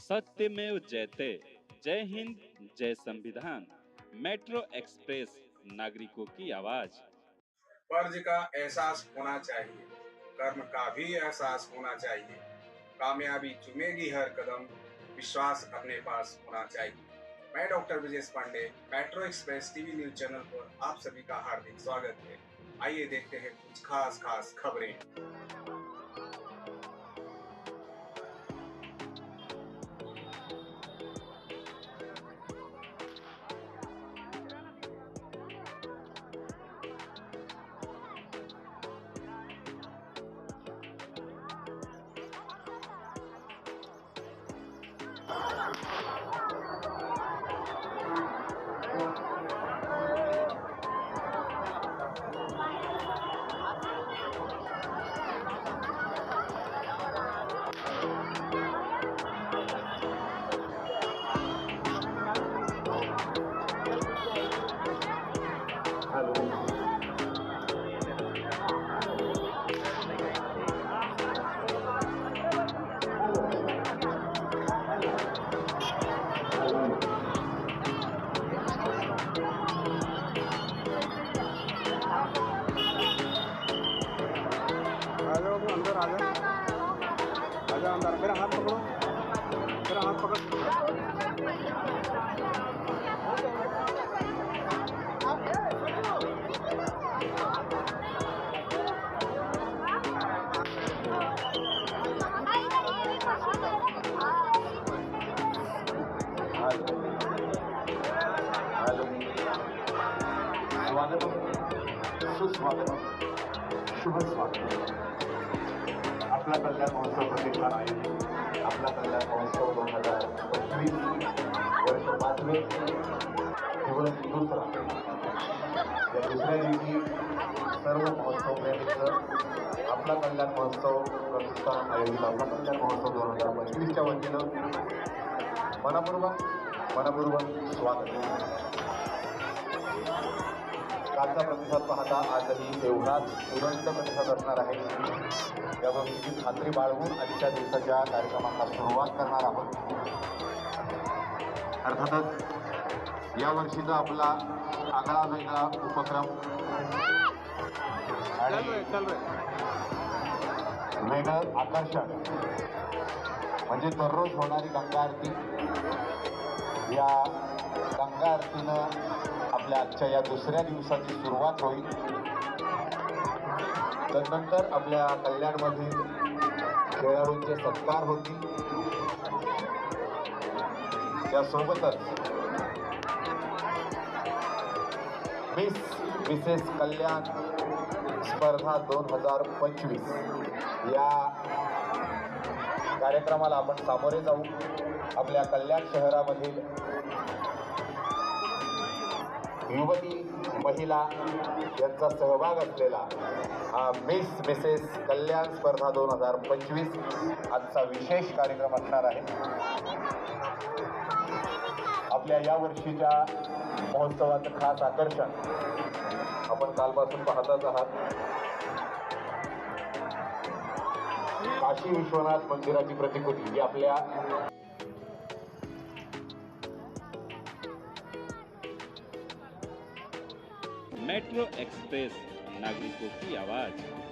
सत्यमेव जयते। जय हिंद, जय संविधान। Metro express, नागरिकों की आवाज। फर्ज का एहसास होना चाहिए, कर्म का भी एहसास होना चाहिए। कामयाबी चुमेगी हर कदम, विश्वास अपने पास होना चाहिए। मैं doctor Vijesh Pandey, metro express TV news channel पर आप सभी का हार्दिक स्वागत है। आइए देखते हैं कुछ खास खास खबरें। अंदर आजा अंदर। मेरा हाथ पकड़ो, मेरा हाथ पकड़। स्वागत, सुस्वागत, शुभ स्वागत। आपला कल्याण महोत्सव प्रतिष्ठान आहे। आपला कल्याण महोत्सव 2025 वर्ष 5वे केवळ दुसरा। या दुसऱ्या दिवशी सर्व महोत्सव प्रेमींचं आपला कल्याण महोत्सव प्रतिष्ठान आयोजित आपला कल्याण महोत्सव 2025च्या वतीनं मनपूर्वक स्वागत। कालचा प्रतिसाद पाहता आजही एवढाच तुरंत प्रतिसाद असणार आहे, या गोष्टीची खात्री बाळगून आजच्या दिवसाच्या कार्यक्रमाला सुरुवात करणार आहोत। अर्थातच या वर्षीचा आपला आगळा वेगळा उपक्रम आणि वेगळं आकर्षण म्हणजे दररोज होणारी गंगा आरती। या गंगा आरतीनं आपल्या आजच्या या दुसऱ्या दिवसाची सुरुवात होईल। त्यानंतर आपल्या कल्याणमधील खेळाडूंचे सत्कार होतील। त्यासोबतच मिसेस कल्याण स्पर्धा 2025 या कार्यक्रमाला आपण सामोरे जाऊ। आपल्या कल्याण शहरामधील युवती महिला यांचा सहभाग असलेला हा मिसेस कल्याण स्पर्धा 2025 आजचा विशेष कार्यक्रम असणार आहे। आपल्या या वर्षीच्या महोत्सवाचं खास आकर्षण आपण कालपासून पाहतच आहात। काशी विश्वनाथ मंदिराची प्रतिकृती जी आपल्या मेट्रो एक्सप्रेस, नागरिकों की आवाज।